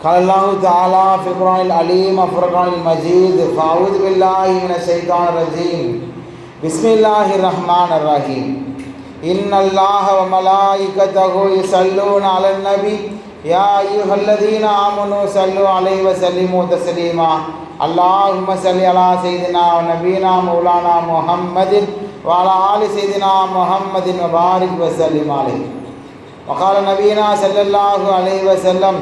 قال الله تعالى في القرآن العليم والفرقان المجيد فأعوذ بالله من الشيطان الرجيم بسم الله الرحمن الرحيم إن الله وملائكته يصلون على النبي يا أيها الذين آمنوا صلوا عليه وسلموا تسليما اللهم صل على سيدنا ونبينا مولانا محمد وعلى آل سيدنا محمد وبارك وسلم عليه وقال نبينا صلى الله عليه وسلم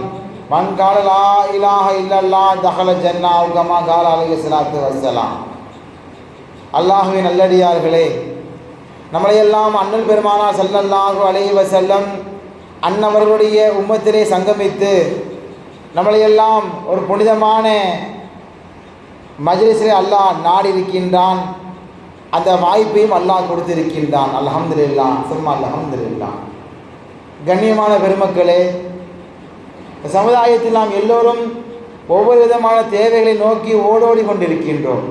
من قال لا إله إلا الله دخل الجنة كما قال عليه الصلاة والسلام. அல்லாஹ்வின் நல்லடியார்களே, நம்மளையெல்லாம் அண்ணல் பெருமானார் ஸல்லல்லாஹு அலைஹி வஸல்லம் அன்னவர்களுடைய உம்மத்திலே சங்கமித்து நம்மளையெல்லாம் ஒரு புனிதமான மஜ்லிஸிலே அல்லாஹ் நாடி இருக்கின்றான். அந்த வாய்ப்பையும் அல்லாஹ் கொடுத்திருக்கின்றான். அல்ஹம்துலில்லாஹ் சும்மா அல்ஹம்துலில்லாஹ். கண்ணியமான பெருமக்களே, சமுதாயத்தில் நாம் எல்லோரும் ஒவ்வொரு விதமான தேவைகளை நோக்கி ஓடோடி கொண்டிருக்கின்றோம்.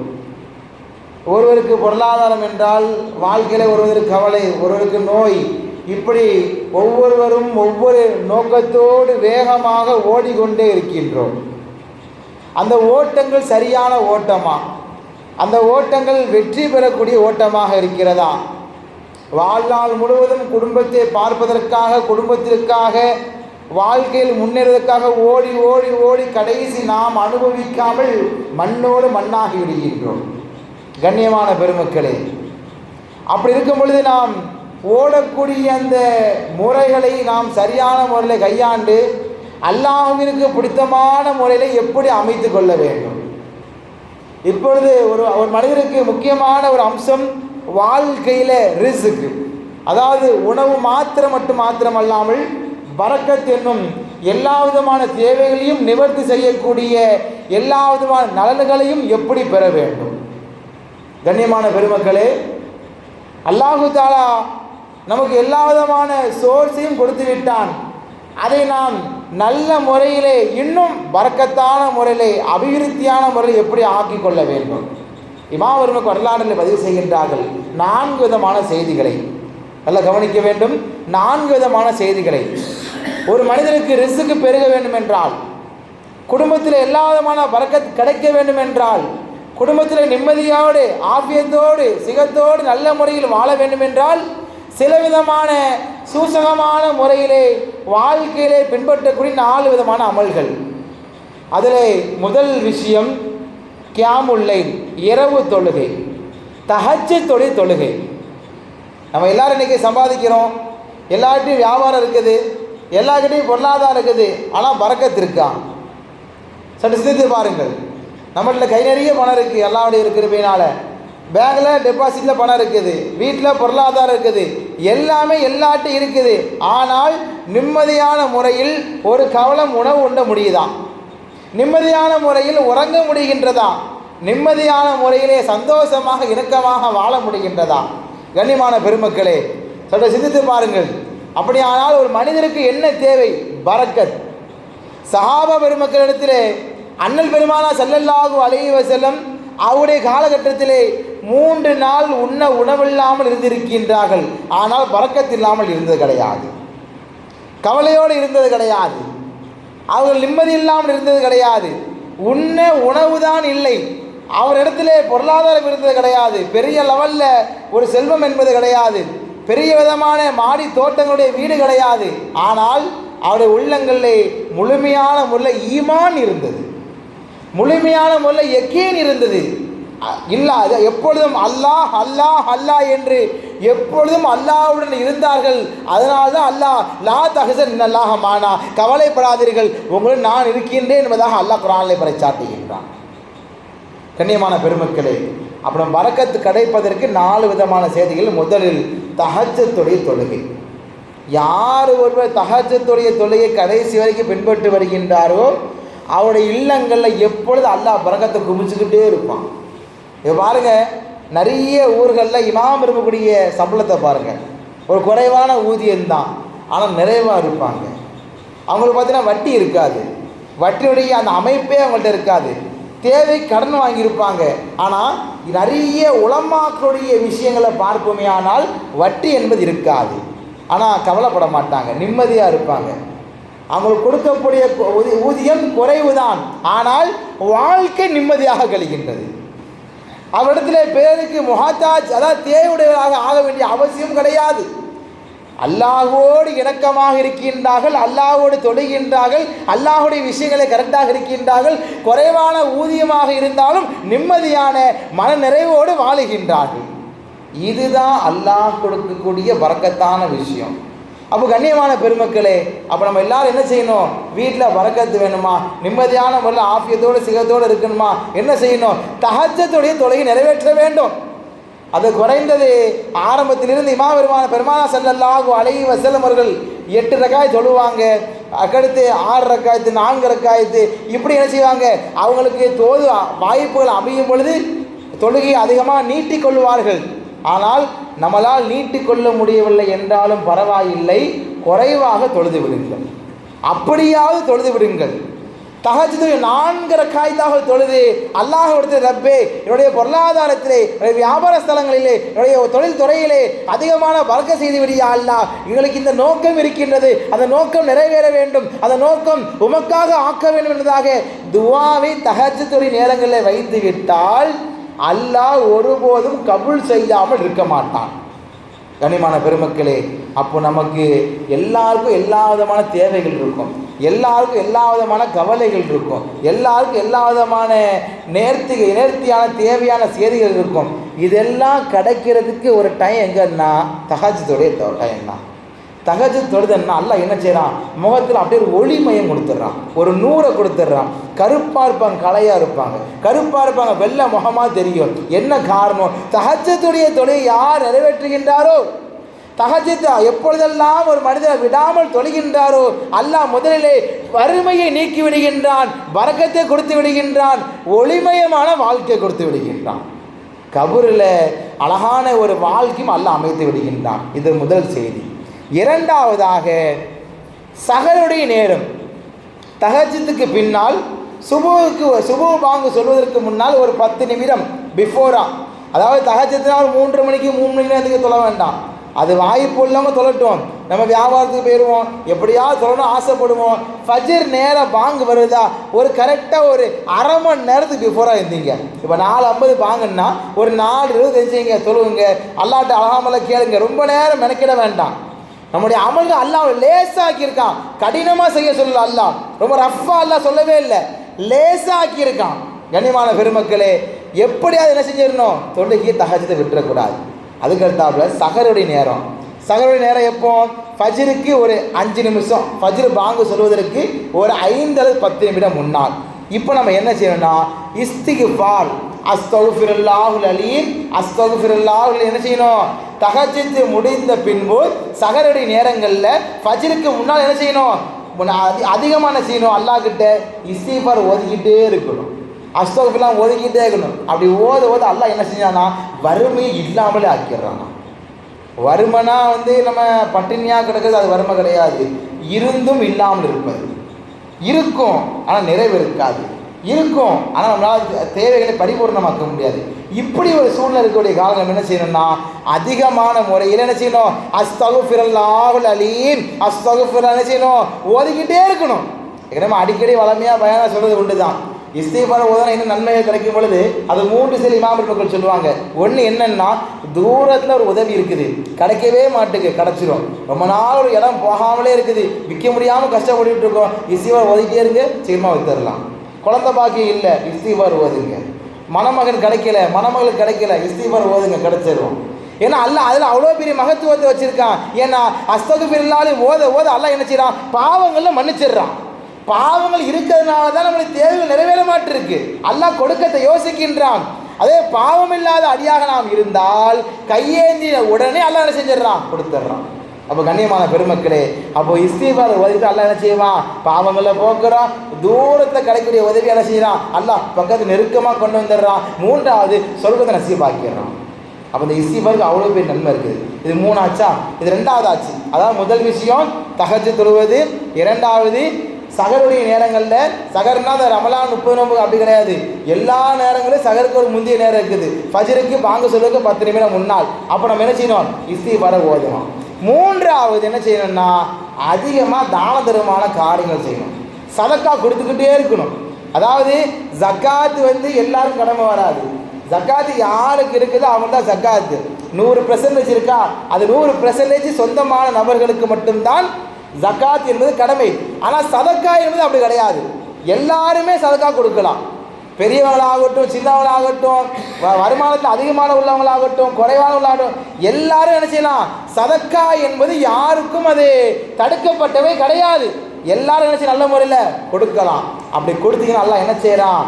ஒருவருக்கு பொருளாதாரம் என்றால் வாழ்க்கையில் ஒருவருக்கு கவலை, ஒருவருக்கு நோய், இப்படி ஒவ்வொருவரும் ஒவ்வொரு நோக்கத்தோடு வேகமாக ஓடிக்கொண்டே இருக்கின்றோம். அந்த ஓட்டங்கள் சரியான ஓட்டமா? அந்த ஓட்டங்கள் வெற்றி பெறக்கூடிய ஓட்டமாக இருக்கிறதா? வாழ்நாள் முழுவதும் குடும்பத்தை பார்ப்பதற்காக, குடும்பத்திற்காக, வாழ்க்கையில் முன்னேறுவதற்காக ஓடி ஓடி ஓடி கடைசி நாம் அனுபவிக்காமல் மண்ணோடு மண்ணாகி விடுகின்றோம். கண்ணியமான பெருமக்களே, அப்படி இருக்கும் பொழுது நாம் ஓடக்கூடிய அந்த முறைகளை நாம் சரியான முறையில் கையாண்டு அல்லாஹ்விற்கு பிடித்தமான முறையில் எப்படி அமைத்து கொள்ள வேண்டும்? இப்பொழுது ஒரு மனிதருக்கு முக்கியமான ஒரு அம்சம் வாழ்க்கையில் ரிஸ்க், அதாவது உணவு மாத்திரமல்லாமல் பரக்கத் என்னும் எல்லா விதமான தேவைகளையும் நிவர்த்தி செய்யக்கூடிய எல்லா விதமான நலன்களையும் எப்படி பெற வேண்டும்? கண்ணியமான பெருமக்களே, அல்லாஹு தஆலா நமக்கு எல்லா விதமான சோர்ஸையும் கொடுத்து விட்டான். அதை நாம் நல்ல முறையிலே, இன்னும் பரக்கத்தான முறையிலே, அபிவிருத்தியான முறையில் எப்படி ஆக்கிக் கொள்ள வேண்டும்? இமாம் அவர்கள் வரலாற்றில் பதிவு செய்கின்றார்கள் 4 விதமான செய்திகளை. நல்லா கவனிக்க வேண்டும். 4 விதமான செய்திகளை. ஒரு மனிதனுக்கு ரிஸ்க் பெருக வேண்டும் என்றால், குடும்பத்தில் எல்லா விதமான பரக்கத் கிடைக்க வேண்டும் என்றால், குடும்பத்தில் நிம்மதியோடு, ஆஃபியத்தோடு, சிகத்தோடு நல்ல முறையில் வாழ வேண்டும் என்றால், சில விதமான சூசகமான முறையிலே வாழ்க்கையிலே பின்பற்றக்கூடிய 4 விதமான அமல்கள். அதில் முதல் விஷயம் கியாமுல் லைல், இரவு தொழுகை, தஹஜ்ஜுத் தொழுகை. நம்ம எல்லாரும் இன்றைக்கி சம்பாதிக்கிறோம், எல்லார்ட்டையும் வியாபாரம் இருக்குது, எல்லார்கிட்டையும் பொருளாதாரம் இருக்குது, ஆனால் பரக்கத் இருக்கா? சற்று சிந்தித்து பாருங்கள். நம்மள்ட்ட கை நிறைய பணம் இருக்குது, எல்லாருடைய இருக்கிறதுனால பேங்கில் டெபாசிட்டில் பணம் இருக்குது, வீட்டில் பொருளாதாரம் இருக்குது, எல்லாமே எல்லாட்டும் இருக்குது. ஆனால் நிம்மதியான முறையில் ஒரு கவலம் உணவு உண்ண முடியுதா? நிம்மதியான முறையில் உறங்க முடிகின்றதா? நிம்மதியான முறையிலே சந்தோஷமாக இணக்கமாக வாழ முடிகின்றதா? கண்ணியமான பெருமக்களே, சற்று சிந்தித்து பாருங்கள். அப்படியானால் ஒரு மனிதருக்கு என்ன தேவை? பரக்கத். சஹாபா பெருமக்களிடத்திலே அண்ணல் பெருமானார் ஸல்லல்லாஹு அலைஹி வஸல்லம் அவருடைய காலகட்டத்திலே 3 நாள் உண்ண உணவில்லாமல் இருந்திருக்கின்றார்கள். ஆனால் பரக்கத் இல்லாமல் இருந்தது கிடையாது, கவலையோடு இருந்தது கிடையாது, அவர்கள் நிம்மதி இல்லாமல் இருந்தது கிடையாது. உண்ண உணவு தான் இல்லை, அவரிடத்திலே பொருளாதாரம் இருந்தது கிடையாது, பெரிய லெவலில் ஒரு செல்வம் என்பது கிடையாது, பெரிய விதமான மாடி தோட்டங்களுடைய வீடு கிடையாது. ஆனால் அவருடைய உள்ளங்களிலே முழுமையான முறையில் ஈமான் இருந்தது, முழுமையான முறையில் யக்கீன் இருந்தது. இல்லாத எப்பொழுதும் அல்லாஹ் அல்லாஹ் அல்லாஹ் என்று எப்பொழுதும் அல்லாஹ்வுடன் இருந்தார்கள். அதனால்தான் அல்லாஹ் லா தஹ்சன் இன்னல்லாஹ மானா, கவலைப்படாதீர்கள், உங்களுடன் நான் இருக்கின்றேன் என்பதாக அல்லாஹ் குர்ஆனிலே பறைசாற்றுகின்றான். கண்ணியமான பெருமக்களே, அப்புறம் பரக்கத்து கிடைப்பதற்கு 4 விதமான செய்திகள். முதலில் தஹஜ்ஜுடைய தொழுகை. யார் ஒருவர் தஹஜ்ஜுடைய தொழுகை கடைசி வரைக்கும் பின்பற்றி வருகின்றாரோ அவருடைய இல்லங்களில் எப்பொழுது அல்லாஹ் பரக்கத்தை குமிச்சுக்கிட்டே இருப்பான். இப்போ பாருங்கள், நிறைய ஊர்களில் இமாம் இருக்கக்கூடிய சம்பளத்தை பாருங்கள், ஒரு குறைவான ஊதியம்தான், ஆனால் நிறைவாக இருப்பாங்க. அவங்களுக்கு பார்த்தீங்கன்னா வட்டி இருக்காது, வட்டியுடைய அந்த அமைப்பே அவங்கள்ட்ட இருக்காது, தேவை கடன் வாங்கியிருப்பாங்க. ஆனால் நிறைய உலமாக்களுடைய விஷயங்களை பார்ப்போமே, ஆனால் வட்டி என்பது இருக்காது. ஆனால் கவலைப்பட மாட்டாங்க, நிம்மதியாக இருப்பாங்க. அவங்களுக்கு கொடுக்கக்கூடிய ஊதியம் குறைவுதான், ஆனால் வாழ்க்கை நிம்மதியாக கழிகின்றது. அவரிடத்தில் பேருக்கு முஹத்தாஜ், அதாவது தேவையுடையவராக ஆக வேண்டிய அவசியம் கிடையாது. அல்லாஹ்வோடு இணக்கமாக இருக்கின்றார்கள், அல்லாஹ்வோடு தொழுகின்றார்கள், அல்லாஹ்வுடைய விஷயங்களை கரெக்டாக இருக்கின்றார்கள், குறைவான ஊதியமாக இருந்தாலும் நிம்மதியான மன நிறைவோடு வாழுகின்றார்கள். இதுதான் அல்லாஹ் கொடுக்கக்கூடிய பரக்கத்தான விஷயம். அப்போ கண்ணியமான பெருமக்களே, அப்போ நம்ம எல்லாரும் என்ன செய்யணும்? வீட்டில் பரக்கத்து வேணுமா, நிம்மதியான முறையில் ஆஃபியத்தோடு சிகத்தோடு இருக்கணுமா, என்ன செய்யணும்? தஹஜ்ஜுடைய தொழுகை நிறைவேற்ற வேண்டும். அது குறைந்தது ஆரம்பத்திலிருந்து பெருமானா ஸல்லல்லாஹு அலைஹி வஸல்லம் அவர்கள் 8 ரக்காயத் தொழுவாங்க, அடுத்து 6 ரக்காயத்து, 4 ரக்காயத்து, இப்படி என்ன செய்வாங்க? அவங்களுக்கு வாய்ப்புகள் அமையும் பொழுது தொழுகையை அதிகமாக நீட்டிக்கொள்வார்கள். ஆனால் நம்மளால் நீட்டிக்கொள்ள முடியவில்லை என்றாலும் பரவாயில்லை, குறைவாக தொழுது விடுங்கள். அப்படியாவது தொழுது விடுங்கள். தஹஜ்ஜுது 4 ரக்காயத்தாக தொழுது அல்லாஹ்விடத்தில், ரப்பே, என்னுடைய பொருளாதாரத்திலே, என்னுடைய வியாபார ஸ்தலங்களிலே, என்னுடைய தொழில் துறையிலே அதிகமான பரக்கத் செய்து விடியா அல்லாஹ், எங்களுக்கு இந்த நோக்கம் இருக்கின்றது, அந்த நோக்கம் நிறைவேற வேண்டும், அந்த நோக்கம் உமக்காக ஆக்க வேண்டும் என்பதாக துஆவை தஹஜ்ஜுதுடைய நேரங்களில் வைத்து விட்டால் அல்லாஹ் ஒருபோதும் கபூல் செய்யாமல் இருக்க மாட்டான். கனிமான பெருமக்களே, அப்போ நமக்கு எல்லாருக்கும் எல்லா விதமான தேவைகள் இருக்கும், எல்லாருக்கும் எல்லா விதமான கவலைகள் இருக்கும், எல்லாருக்கும் எல்லா விதமான நேர்த்தியான தேவையான செய்திகள் இருக்கும். இதெல்லாம் கிடைக்கிறதுக்கு ஒரு டைம் எங்கன்னா தஹஜ்ஜுடைய டைம் தான். தஹஜ்ஜுத் தொழுதன்னா அல்லாஹ் என்ன செய்கிறான்? முகத்தில் அப்படியே ஒரு ஒளிமயம் கொடுத்துட்றான், ஒரு நூரை கொடுத்துட்றான். கருப்பாக இருப்பாங்க, கலையாக இருப்பாங்க, கருப்பாக இருப்பாங்க, வெள்ளை முகமாக தெரியும். என்ன காரணம்? தஹஜ்ஜுடைய தொழுகை யார் நிறைவேற்றுகின்றாரோ, தஹஜ்ஜுத் எப்பொழுதெல்லாம் ஒரு மனிதரை விடாமல் தொழுகின்றாரோ அல்லாஹ் முதலிலே வறுமையை நீக்கி விடுகின்றான், பரக்கத்தை கொடுத்து விடுகின்றான், ஒளிமயமான வாழ்க்கையை கொடுத்து விடுகின்றான். கபூரில் அழகான ஒரு வாழ்க்கையும் அல்லாஹ் அமைத்து விடுகின்றான். இது முதல் செய்தி. இரண்டாவதாக, சஹருடைய நேரம், தஹஜ்ஜுத்துக்கு பின்னால் சுபு பாங்கு சொல்வதற்கு முன்னால் ஒரு 10 நிமிடம் பிஃபோரா, அதாவது தஹஜ்ஜுத்னால் 3 மணிக்கு 3 மணி நேரத்துக்கு தொழ வேண்டாம். அது வாய்ப்பு இல்லாமல் தொழட்டும். நம்ம வியாபாரத்துக்கு போயிடுவோம், எப்படியாவது தொழணும் ஆசைப்படுவோம். ஃபஜ்ர் நேரம் பாங்கு வருதா, ஒரு கரெக்டாக ஒரு அரை மணி நேரத்துக்கு பிஃபோராக இருந்தீங்க. இப்போ 4:50 பாங்கன்னா ஒரு 4:20 தெரிஞ்சுங்க, தொழுவுங்க, அல்லாட்ட அழகாமல கேளுங்க, ரொம்ப நேரம் மெனக்கிட வேண்டாம். நம்முடைய அமல்கள் அல்லாஹ் லேசாக்கியிருக்கான், கடினமாக செய்ய சொல்லல அல்லாஹ், ரொம்ப ரஃப்பாக அல்லாஹ் சொல்லவே இல்லை, லேசாக்கியிருக்கான். கண்ணியமான பெருமக்களே, எப்படியாவது என்ன செஞ்சிடணும்? தொழுகையை தஹஜ்ஜுதை விட்டுறக்கூடாது. அதுக்கடுத்தாப்புல சஹருடைய நேரம், சஹருடைய நேரம் எப்போ? ஃபஜ்ருக்கு ஒரு 5 நிமிஷம், ஃபஜ்ர் பாங்கு சொல்வதற்கு ஒரு 5 அல்லது 10 நிமிடம் முன்னால். இப்போ நம்ம என்ன செய்யணும்னா இஸ்திக்ஃபார், அஸ்தக்ஃபிருல்லாஹுல் அலீம், அஸ்தக்ஃபிருல்லாஹ் என்ன செய்யணும்? தஹஜ்ஜுத் முடிந்த பின்பு சஹருடைய நேரங்களில் ஃபஜ்ருக்கு முன்னால் என்ன செய்யணும்? அதிகமாக என்ன செய்யணும்? அல்லாஹ் கிட்ட இஸ்திக்ஃபார் ஓதிக்கிட்டே இருக்கணும், அஸ்தக்ஃபிருல்லாஹ் ஓதிக்கிட்டே இருக்கணும். அப்படி ஓத அல்லாஹ் என்ன செஞ்சானா வறுமையை இல்லாமலே ஆக்கிடுறானா. வறுமைனா நம்ம பட்டினியாக கிடக்கிறது அது வறுமை கிடையாது, இருந்தும் இல்லாமல் இருப்பது. இருக்கும் ஆனால் நிறைவு இருக்காது, இருக்கும் ஆனால் நம்மளால் தேவைகளை பரிபூர்ணமாக்க முடியாது. இப்படி ஒரு சூழ்நிலை இருக்கக்கூடிய காலம் நம்ம என்ன செய்யணும்னா அதிகமான முறையில் என்ன செய்யணும்? அஸ்தக்ஃபிருல்லாஹுல் அலீம், அஸ்தக்ஃபிருல்லாஹ் என்ன செய்யணும்? ஓதிக்கிட்டே இருக்கணும். நம்ம அடிக்கடி வளமையாக பயானா சொல்கிறது உண்டு தான். இஸ்திக்ஃபார் ஓதுனா இன்னும் நன்மைகள் கிடைக்கும் பொழுது அது 3 சில இமாம் பெருமக்கள் சொல்லுவாங்க. ஒன்று என்னன்னா, தூரத்தில் ஒரு உதவி இருக்குது, கிடைக்கவே மாட்டுக்கு, கிடச்சிரும். ரொம்ப நாள் ஒரு இடம் போகாமலே இருக்குது, விற்க முடியாமல் கஷ்டப்பட்டு இருக்கோம், இஸ்திக்ஃபார் ஓதிக்கிட்டே இருங்க, சீக்கிரமாக வித்துடலாம். குழந்தை பாக்கியம் இல்லை, இஸ்திக்ஃபார் ஓதுங்க. மணமகன் கிடைக்கல, மணமகளுக்கு கிடைக்கல, இஸ்திக்ஃபார் ஓதுங்க, கிடைச்சிடும். ஏன்னா அல்லாஹ் அதில் அவ்வளோ பெரிய மகத்துவத்தை வச்சுருக்கான். ஏன்னா அஸ்தக்ஃபிருல்லாஹ் ஓத அல்லாஹ் என்ன செய்யறான்? பாவங்களில் மன்னிச்சிடுறான். பாவங்கள் இருக்கிறதுனால தான் நம்மளுக்கு தேவைகள் நிறைவேற மாட்டிருக்கு. அல்லாஹ் கொடுக்கத்தை யோசிக்கின்றான். அதே பாவம் இல்லாத அடியாக நாம் இருந்தால் கையேந்திய உடனே அல்லாஹ் என்ன செஞ்சிடறான்? கொடுத்துட்றான். அப்போ கண்ணியமான பெருமக்களே, அப்போ இஸ்திக்ஃபார் ஓதிட்டு அல்லாஹ் என்ன செய்வான்? பாவங்களை போக்குறான். தூரத்தில் கிடைக்கக்கூடிய உதவி என்ன செய்யறான்? அல்லாஹ் பக்கத்து நெருக்கமாக கொண்டு வந்துடுறான். 3வது சொர்க்கத்தை நசீபாக்கிடுறான். அப்போ இந்த இஸ்திக்ஃபாருக்கு அவ்வளோ பேர் நன்மை இருக்குது. இது 3 ஆச்சா, இது 2வது ஆச்சு. அதாவது முதல் விஷயம் தஹஜ்ஜுத் தொழுவது, 2வது சஹருடைய நேரங்களில், சஹர்னா அந்த ரமலான் 30 நோன்பு அப்படி கிடையாது, எல்லா நேரங்களும் சஹருக்கு ஒரு முந்தைய நேரம் இருக்குது. ஃபஜ்ருக்கு பாங்கு சொல்லுறதுக்கு 10 நிமிடம் முன்னால். அப்போ நம்ம என்ன செய்யணும்? இஸ்திக்ஃபாரை ஓதணும். 3வது என்ன செய்யணும்னா அதிகமாக தான தர்மமான காரியங்கள் செய்யணும், சதக்கா கொடுத்துக்கிட்டே இருக்கணும். அதாவது ஜக்காத்து வந்து எல்லாரும் கடமை வராது. ஜக்காத்து யாருக்கு இருக்குதோ அவங்க தான் ஜக்காத்து. 100% இருக்கா, அது 100% சொந்தமான நபர்களுக்கு மட்டும்தான் ஜக்காத் என்பது கடமை. ஆனால் சதக்கா என்பது அப்படி கிடையாது. எல்லாருமே சதக்கா கொடுக்கலாம். பெரியவங்களாகட்டும், சின்னவங்களாகட்டும், வருமானத்தில் அதிகமான உள்ளவங்களாகட்டும், குறைவான உள்ளாகட்டும், எல்லாரும் என்ன செய்யலாம். சதக்கா என்பது யாருக்கும் அது தடுக்கப்பட்டவே கிடையாது. எல்லாரும் என்ன செய்ய நல்ல முறையில் கொடுக்கலாம். அப்படி கொடுத்தீங்கன்னா அல்லாஹ் என்ன செய்யறான்,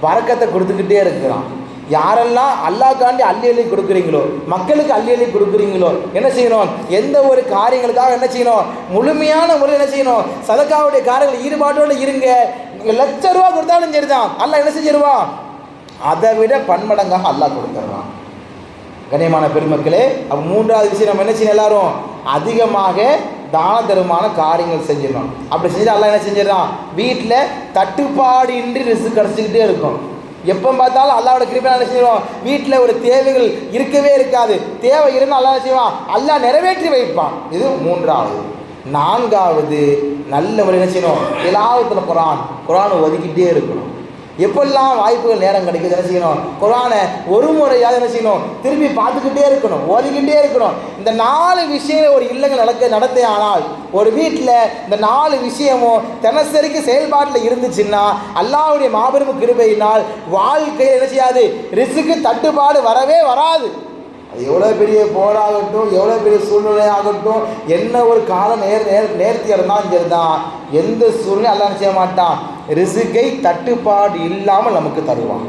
பரக்கத்தை கொடுத்துக்கிட்டே இருக்கிறான். யாரெல்லாம் அல்லாஹ்காண்டி அள்ளி அள்ளி கொடுக்குறீங்களோ, மக்களுக்கு அள்ளி அள்ளி கொடுக்குறீங்களோ, என்ன செய்யணும், எந்த ஒரு காரியங்களுக்காக என்ன செய்யணும், முழுமையான முறையில் என்ன செய்யணும், சதக்காவுடைய காரியங்கள் ஈடுபாட்டோடு இருங்க. ₹1,00,000 கொடுத்தாலும் சரிதான், அல்லாஹ் என்ன செஞ்சிருவான், அதை விட பன்மடங்காக அல்லாஹ் கொடுத்துருவான். கண்ணியமான பெருமக்களே, அப்போ மூன்றாவது விஷயம் நம்ம என்ன செய்யணும், எல்லாரும் அதிகமாக தான தர்மமான காரியங்கள் செஞ்சிடணும். அப்படி செஞ்சு அல்லாஹ் என்ன செஞ்சிடறான், வீட்டில் தட்டுப்பாடு இன்றி ரிஸ்க் கிடச்சிக்கிட்டே இருக்கும். எப்போ பார்த்தாலும் அல்லாவோட கிருபையால என்ன செய்வோம், வீட்டில் ஒரு தேவைகள் இருக்கவே இருக்காது. தேவை இருந்தால் அல்லாஹ் என்ன செய்வான், அல்லாஹ் நிறைவேற்றி வைப்பான். இது மூன்றாவது. நான்காவது, நல்ல முறை என்ன செய்யணும், திலாவத்தில் குரானை ஒதுக்கிட்டே இருக்கணும். எப்பெல்லாம் வாய்ப்புகள் நேரம் கிடைக்குது என்ன செய்யணும், குரானை ஒரு முறையாக என்ன செய்யணும், திரும்பி பார்த்துக்கிட்டே இருக்கணும், ஓதிக்கிட்டே இருக்கணும். இந்த 4 விஷயங்கள் ஒரு இல்லங்கள் நடத்தே ஆனால் ஒரு வீட்டில் இந்த 4 விஷயமும் தினசரிக்கு செயல்பாட்டில் இருந்துச்சுன்னா அல்லாஹ்வுடைய மாபெரும் கிருபையினால் வாழ்க்கையில் என்ன செய்யாது, ரிஸ்க்கு தட்டுப்பாடு வரவே வராது. அது எவ்வளோ பெரிய போராகட்டும், எவ்வளோ பெரிய சூழ்நிலை ஆகட்டும், என்ன ஒரு காலம் நேர்த்தியாக இருந்தாலும் சரிதான், எந்த சூழ்நிலை அல்லாஹ் செய்ய மாட்டான், ரிஸ்கை தட்டுப்பாடு இல்லாமல் நமக்கு தருவான்.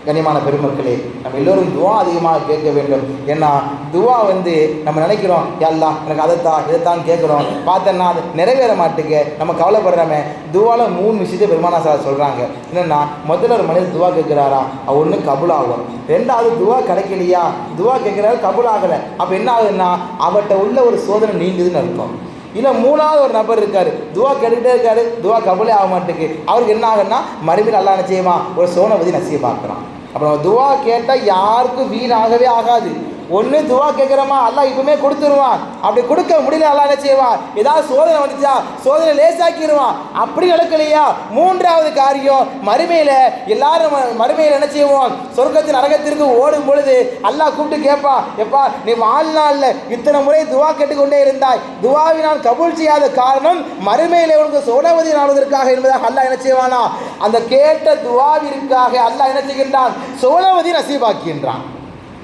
கண்ணியமான பெருமக்களே, நம்ம எல்லோரும் துவா அதிகமாக கேட்க வேண்டும். ஏன்னா துவா வந்து நம்ம நினைக்கிறோம், அல்லாஹ் எனக்கு இதைத்தான் கேட்குறோம், பார்த்தேன்னா அது நிறைவேற மாட்டேங்க, நம்ம கவலைப்படுறோமே. துவாவில் 3 விஷயத்தை பெருமானா சார் சொல்கிறாங்க. என்னென்னா, முதல்ல ஒரு மனிதர் துவா கேட்குறாரா, ஒன்று கபூல் ஆகும். 2வது துவா கிடைக்கலையா, துவா கேட்குறாரு கபூல் ஆகலை, அப்போ என்ன ஆகுதுன்னா அவர்கிட்ட உள்ள ஒரு சோதனை நீங்குதுன்னு அர்த்தம். இல்லை 3வது ஒரு நபர் இருக்கார், துவா கேட்டுக்கிட்டே இருக்காரு, துவா கபூலே ஆக மாட்டேங்குது, அவருக்கு என்ன ஆகுன்னா மறுபடியும் அல்லாஹ் என்ன செய்வான், ஒரு சோனவதி நசிய பார்க்குறான். அப்புறம் துவா கேட்டால் யாருக்கும் வீணாகவே ஆகாது. ஒன்று துவா கேட்குறோமா, அல்லாஹ் இப்பவுமே கொடுத்துருவான். அப்படி கொடுக்க முடியல அல்லாஹ் என்ன செய்வான், ஏதாவது சோதனை வந்துச்சா சோதனை லேசாக்கிடுவான். அப்படி நடக்கலையா, 3வது காரியம், மறுமையில் எல்லாரும் மறுமையில் என்ன செய்வோம், சொர்க்கத்தின் நரகத்திற்கு ஓடும் பொழுது அல்லாஹ் கூப்பிட்டு கேட்பான், எப்பா நீ வாழ்நாளில் இத்தனை முறை துவா கேட்டுக்கொண்டே இருந்தாய், துவாவை நான் கபூல் செய்யாத காரணம் மறுமையில் உனக்கு சோனவதி நாடுவதற்காக என்பதாக அல்லாஹ் என்ன செய்வானா, அந்த கேட்ட துவாவிற்காக அல்லாஹ் என்ன செய்கின்றான், சோனவதி நசீபாக்கின்றான்.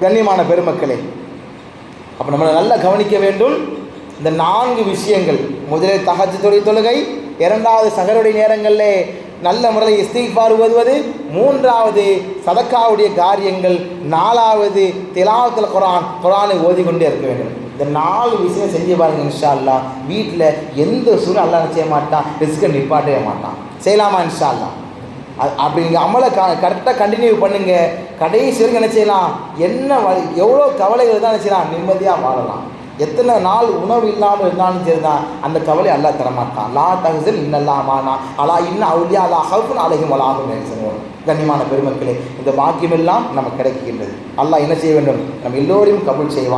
கண்ணியமான பெருமக்களே, அப்போ நம்ம நல்லா கவனிக்க வேண்டும். இந்த 4 விஷயங்கள், முதலில் தஹஜ்ஜுடைய தொழுகை, 2வது சஹருடைய நேரங்களில் நல்ல முறையில் இஸ்திக்ஃபார் ஓதுவது, 3வது சதக்காவுடைய காரியங்கள், 4வது திலாவத்துல் குரானை ஓதிக்கொண்டே இருக்க வேண்டும். இந்த 4 விஷயம் செஞ்சு பாருங்க, இன்ஷா அல்லாஹ் வீட்டில் எந்த சூழ்நிலை அல்லாஹ் செய்ய மாட்டான், ரிஸ்கை நிப்பாட்டவே மாட்டான். செய்யலாமா இன்ஷா அல்லாஹ்? அப்படி நீங்கள் அமலை கரெக்டாக கண்டினியூ பண்ணுங்கள். கடைசி வரைக்கும் என்ன செய்யலாம், என்ன எவ்வளோ கவலைகள் தான் என்ன செய்யலாம், நிம்மதியாக வாழலாம். எத்தனை நாள் உணவு இல்லாமல் இருந்தாலும் சரி தான், அந்த கவலை அல்லாஹ் தரமாட்டான். லா தஹ்சன் இன்னல்லாஹ் மானா அலா இன்ன அவுலியா லா ஹவ்ஃபுன் அலைஹிம் வலா ஹும் யஹ்சனூன். கண்ணியமான பெருமக்களே, இந்த பாக்கியமெல்லாம் நமக்கு கிடைக்கின்றது. அல்லாஹ் என்ன செய்ய வேண்டும், நம்ம எல்லோரையும் கபூல் செய்வான்.